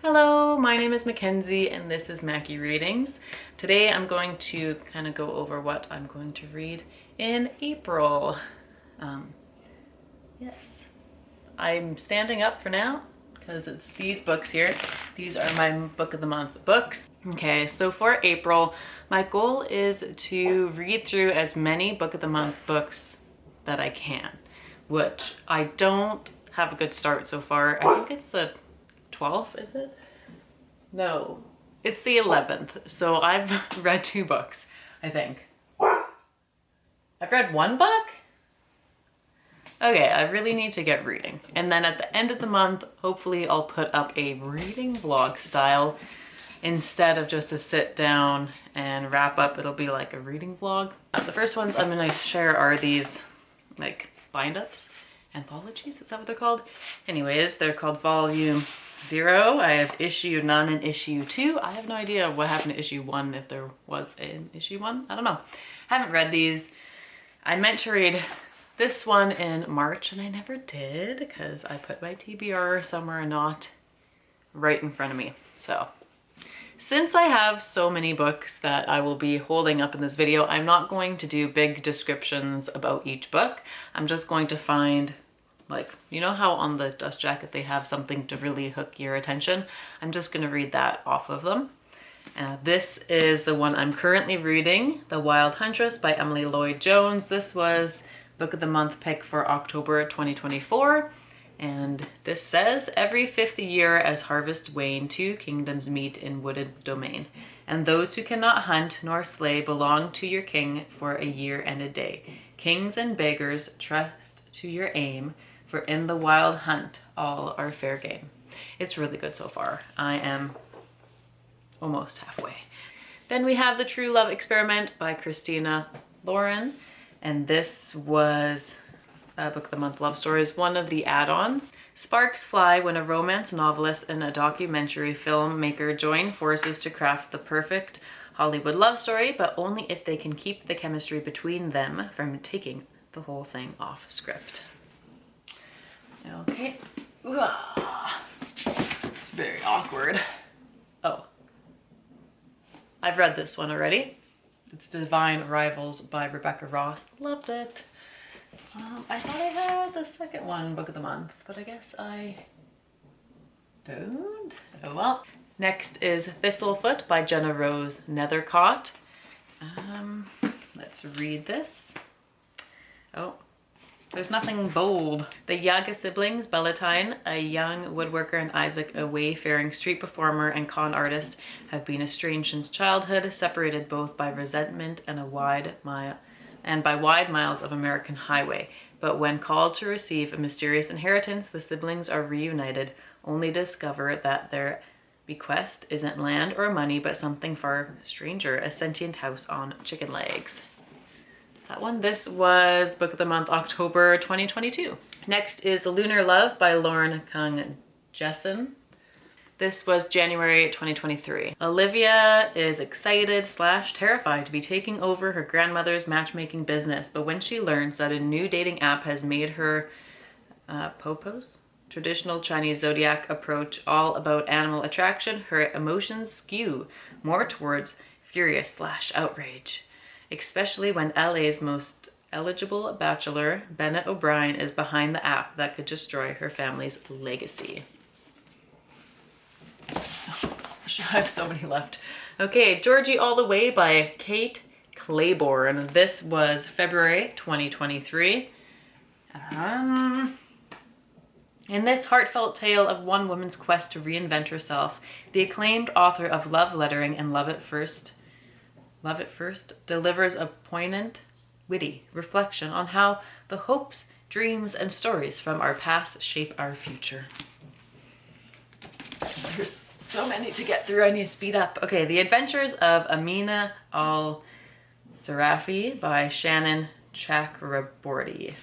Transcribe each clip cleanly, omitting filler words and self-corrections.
Hello, my name is Mackenzie and this is Mackie Readings. Today I'm going to kind of go over what I'm going to read in April. Yes, I'm standing up for now because it's these books here. These are my Book of the Month books. Okay, so for April, my goal is to read through as many Book of the Month books that I can, which I don't have a good start so far. I think it's the 12th, is it? No, it's the 11th. So I've read 2 books, I think. I've read 1 book? Okay, I really need to get reading. And then at the end of the month, hopefully I'll put up a reading vlog style instead of just a sit down and wrap up. It'll be like a reading vlog. The first ones I'm gonna share are these like bind-ups, anthologies, is that what they're called? Anyways, they're called Volume 0. I have issue 9 and issue 2. I have no idea what happened to issue 1, if there was an issue 1. I don't know. Haven't read these. I meant to read this one in March and I never did because I put my TBR somewhere not right in front of me. So since I have so many books that I will be holding up in this video, I'm not going to do big descriptions about each book. I'm just going to find, like, you know how on the dust jacket they have something to really hook your attention? I'm just going to read that off of them. This is the one I'm currently reading, The Wild Huntress by Emily Lloyd Jones. This was Book of the Month pick for October 2024. And this says, every 5th year as harvests wane, 2 kingdoms meet in wooded domain. And those who cannot hunt nor slay belong to your king for a year and a day. Kings and beggars trust to your aim, for in the wild hunt all are fair game. It's really good so far. I am almost halfway. Then we have The True Love Experiment by Christina Lauren. And this was Book of the Month Love Stories, one of the add-ons. Sparks fly when a romance novelist and a documentary filmmaker join forces to craft the perfect Hollywood love story, but only if they can keep the chemistry between them from taking the whole thing off script. Okay. It's very awkward. Oh. I've read this one already. It's Divine Rivals by Rebecca Ross. Loved it. I thought I had the second one, Book of the Month, but I guess I don't. Oh well. Next is Thistlefoot by Jenna Rose Nethercott. Let's read this. Oh, there's nothing bold. The Yaga siblings, Bellatine, a young woodworker, and Isaac, a wayfaring street performer and con artist, have been estranged since childhood, separated both by resentment and by wide miles of American highway. But when called to receive a mysterious inheritance, the siblings are reunited, only to discover that their bequest isn't land or money, but something far stranger, a sentient house on chicken legs. That one. This was Book of the Month, October 2022. Next is Lunar Love by Lauren Kung Jessen. This was January 2023. Olivia is excited / terrified to be taking over her grandmother's matchmaking business, but when she learns that a new dating app has made her popos, traditional Chinese zodiac approach, all about animal attraction, her emotions skew more towards furious / outrage. Especially when LA's most eligible bachelor, Bennett O'Brien, is behind the app that could destroy her family's legacy. Oh, I have so many left. Okay, Georgie All the Way by Kate Claiborne. This was February 2023. In this heartfelt tale of one woman's quest to reinvent herself, the acclaimed author of Love Lettering and Love It First delivers a poignant, witty reflection on how the hopes, dreams, and stories from our past shape our future. There's so many to get through. I need to speed up. Okay, The Adventures of Amina Al-Sarafi by Shannon Chakraborty.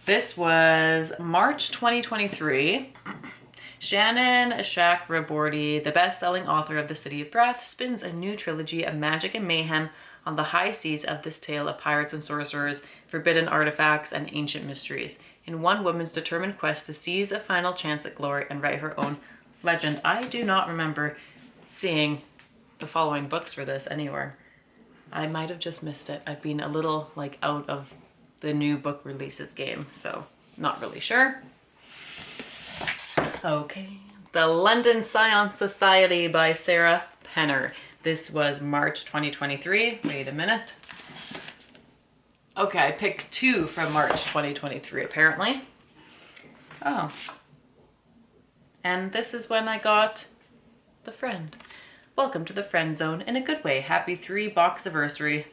This was March 2023. Shannon Chakraborty, the best-selling author of The City of Breath, spins a new trilogy of magic and mayhem on the high seas of this tale of pirates and sorcerers, forbidden artifacts, and ancient mysteries. in one woman's determined quest to seize a final chance at glory and write her own legend. I do not remember seeing the following books for this anywhere. I might have just missed it. I've been a little like out of the new book releases game, so not really sure. Okay, The London Science Society by Sarah Penner. This was March 2023. Wait a minute. Okay, I picked 2 from March 2023 apparently. Oh. And this is when I got The Friend. Welcome to the Friend Zone in a good way. Happy 3-box anniversary.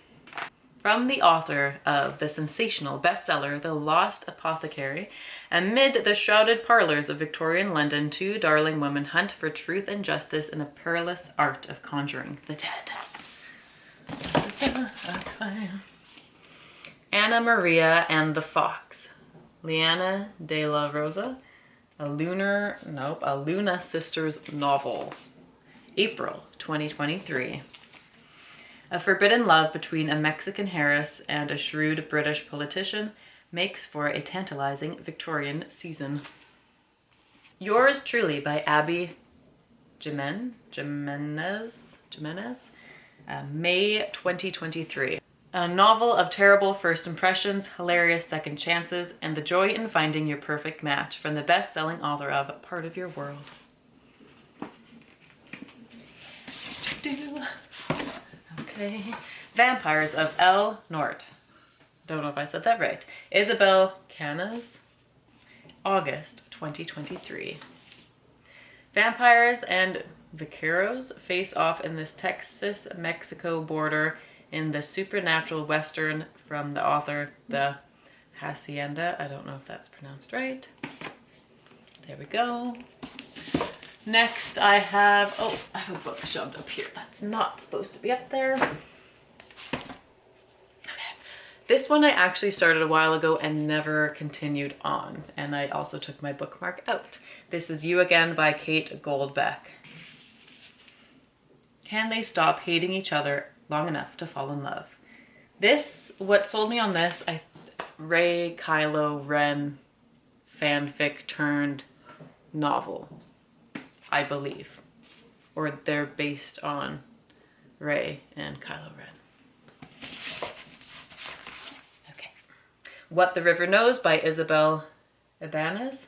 From the author of the sensational bestseller, The Lost Apothecary, amid the shrouded parlors of Victorian London, 2 darling women hunt for truth and justice in a perilous art of conjuring the dead. Anna Maria and the Fox. Liana de la Rosa. A Luna Sisters novel. April 2023. A forbidden love between a Mexican heiress and a shrewd British politician makes for a tantalizing Victorian season. Yours truly by Abby Jimenez, May 2023. A novel of terrible first impressions, hilarious second chances, and the joy in finding your perfect match from the best-selling author of Part of Your World. Okay. Vampires of El Norte. Don't know if I said that right. Isabel Canas. August 2023. Vampires and vaqueros face off in this Texas-Mexico border in the supernatural western from the author The Hacienda. I don't know if that's pronounced right. There we go. Next I have a book shoved up here that's not supposed to be up there. This one I actually started a while ago and never continued on, and I also took my bookmark out. This is You Again by Kate Goldbeck. Can they stop hating each other long enough to fall in love? What sold me on this, Ray Kylo Ren fanfic turned novel, I believe. Or they're based on Ray and Kylo Ren. Okay. What the River Knows by Isabel Ibanez.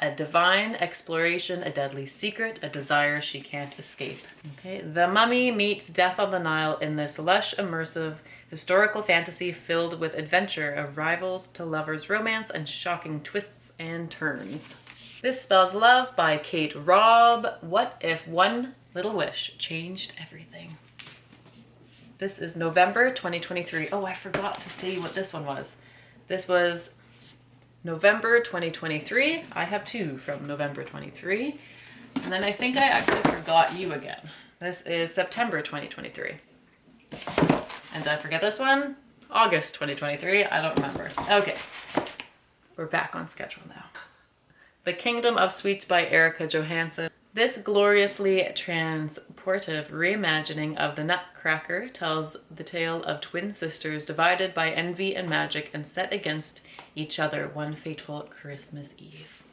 A divine exploration, a deadly secret, a desire she can't escape. Okay. The Mummy meets Death on the Nile in this lush, immersive, historical fantasy filled with adventure of rivals to lovers, romance, and shocking twists and turns. This spells love by Kate Robb. What if one little wish changed everything? This is November 2023. Oh, I forgot to say what this one was. This was November 2023. I have 2 from November 23. And then I think I actually forgot You Again. This is September 2023. And did I forget this one? August 2023. I don't remember. Okay. We're back on schedule now. The Kingdom of Sweets by Erica Johansson. This gloriously transportive reimagining of the Nutcracker tells the tale of twin sisters divided by envy and magic and set against each other one fateful Christmas Eve.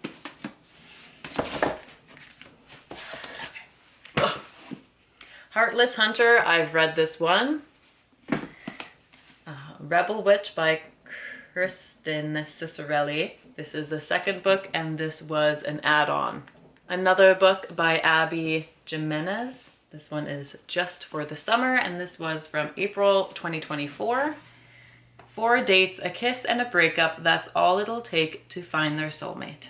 Okay. Heartless Hunter, I've read this one. Rebel Witch by Kristen Cicerelli. This is the second book, and this was an add-on. Another book by Abby Jimenez. This one is Just for the Summer, and this was from April 2024. 4 dates, a kiss, and a breakup. That's all it'll take to find their soulmate.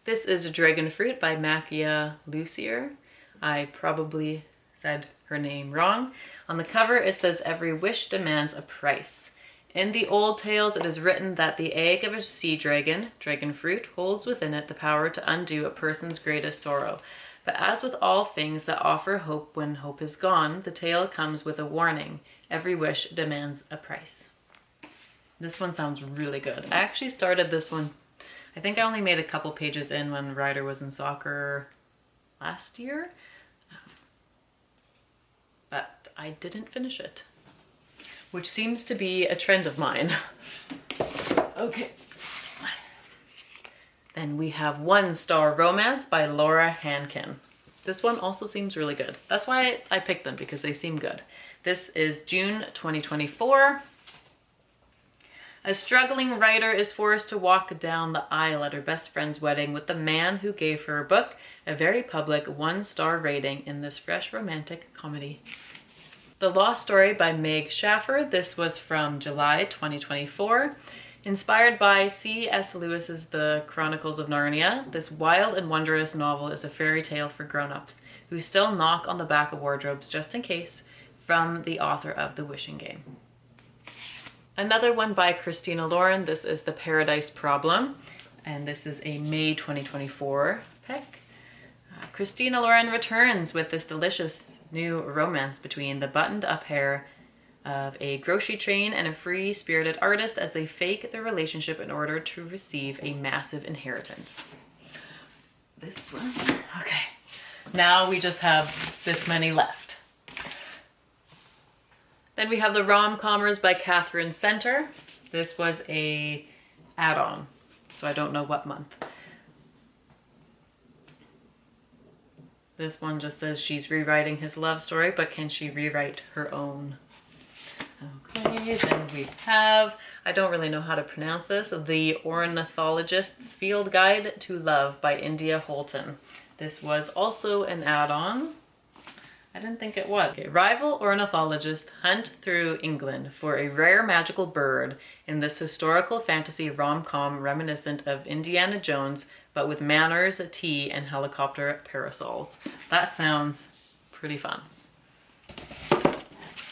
This is Dragon Fruit by Makia Lucier. I probably said her name wrong. On the cover, it says, "Every wish demands a price." In the old tales, it is written that the egg of a sea dragon, dragon fruit, holds within it the power to undo a person's greatest sorrow. But as with all things that offer hope when hope is gone, the tale comes with a warning. Every wish demands a price. This one sounds really good. I actually started this one, I think I only made a couple pages in when Ryder was in soccer last year. But I didn't finish it, which seems to be a trend of mine. Okay, Then we have One Star Romance by Laura Hankin. This one also seems really good. That's why I picked them, because they seem good. This is June 2024. A struggling writer is forced to walk down the aisle at her best friend's wedding with the man who gave her book a very public 1-star rating in this fresh romantic comedy. The Lost Story by Meg Schaffer. This was from July 2024. Inspired by C.S. Lewis's The Chronicles of Narnia, this wild and wondrous novel is a fairy tale for grown-ups who still knock on the back of wardrobes just in case, from the author of The Wishing Game. Another one by Christina Lauren. This is The Paradise Problem, and this is a May 2024 pick. Christina Lauren returns with this delicious new romance between the buttoned-up hair of a grocery train and a free-spirited artist as they fake their relationship in order to receive a massive inheritance. This one? Okay. Now we just have this many left. Then we have The Rom-Commers by Catherine Center. This was a add-on, so I don't know what month. This one just says she's rewriting his love story, but can she rewrite her own? Okay, then we have, I don't really know how to pronounce this, The Ornithologist's Field Guide to Love by India Holton. This was also an add-on. I didn't think it was. Okay, rival ornithologists hunt through England for a rare magical bird in this historical fantasy rom-com reminiscent of Indiana Jones, but with manners, tea, and helicopter parasols. That sounds pretty fun.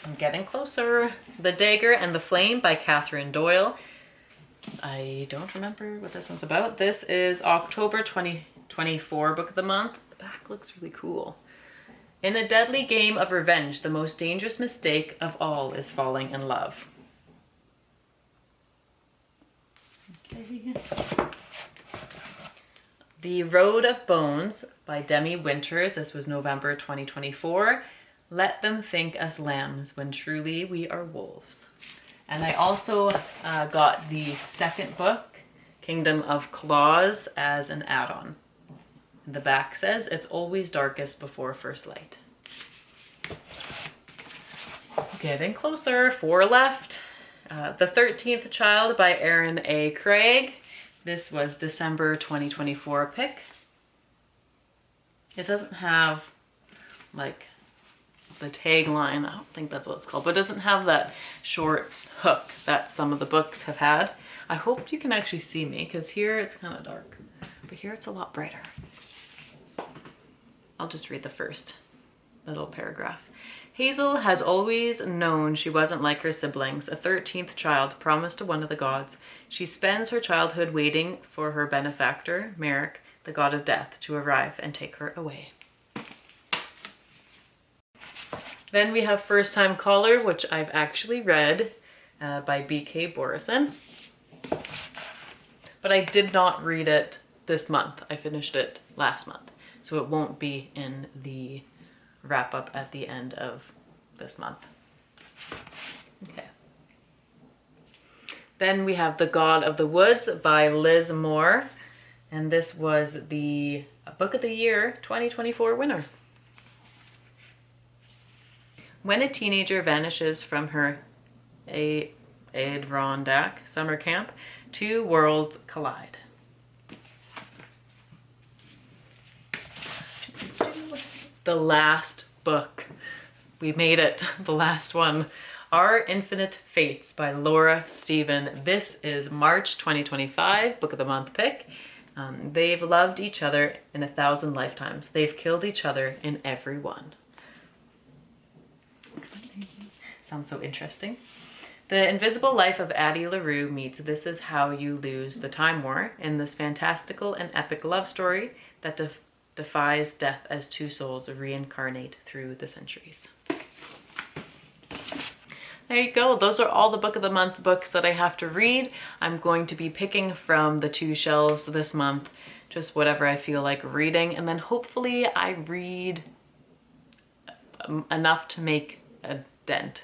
I'm getting closer. The Dagger and the Flame by Catherine Doyle. I don't remember what this one's about. This is October 2024 book of the month. The back looks really cool. In a deadly game of revenge, the most dangerous mistake of all is falling in love. Okay. The Road of Bones by Demi Winters. This was November 2024. Let them think us lambs when truly we are wolves. And I also got the second book, Kingdom of Claws, as an add-on. The back says, it's always darkest before first light. Getting closer, 4 left. The 13th Child by Erin A. Craig. This was December 2024 pick. It doesn't have like the tagline, I don't think that's what it's called, but it doesn't have that short hook that some of the books have had. I hope you can actually see me, because here it's kind of dark, but here it's a lot brighter. I'll just read the first little paragraph. Hazel has always known she wasn't like her siblings, a 13th child promised to one of the gods. She spends her childhood waiting for her benefactor, Merrick, the god of death, to arrive and take her away. Then we have First Time Caller, which I've actually read by B.K. Borison. But I did not read it this month. I finished it last month. So it won't be in the wrap up at the end of this month. Okay. Then we have The God of the Woods by Liz Moore. And this was the Book of the Year 2024 winner. When a teenager vanishes from her Adirondack summer camp, 2 worlds collide. The last book. We made it. The last one. Our Infinite Fates by Laura Stephen. This is March 2025 Book of the Month pick. They've loved each other in 1,000 lifetimes. They've killed each other in every one. Sounds so interesting. The invisible life of Addie LaRue meets This Is How You Lose the Time War in this fantastical and epic love story that defies death as 2 souls reincarnate through the centuries. There you go. Those are all the Book of the Month books that I have to read. I'm going to be picking from the 2 shelves this month, just whatever I feel like reading, and then hopefully I read enough to make a dent.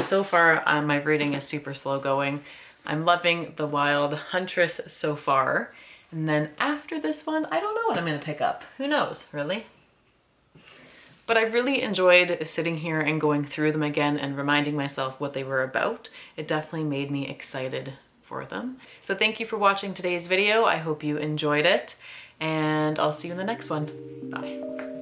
So far, my reading is super slow going. I'm loving The Wild Huntress so far. And then after this one, I don't know what I'm gonna pick up. Who knows, really? But I really enjoyed sitting here and going through them again and reminding myself what they were about. It definitely made me excited for them. So thank you for watching today's video. I hope you enjoyed it, and I'll see you in the next one. Bye.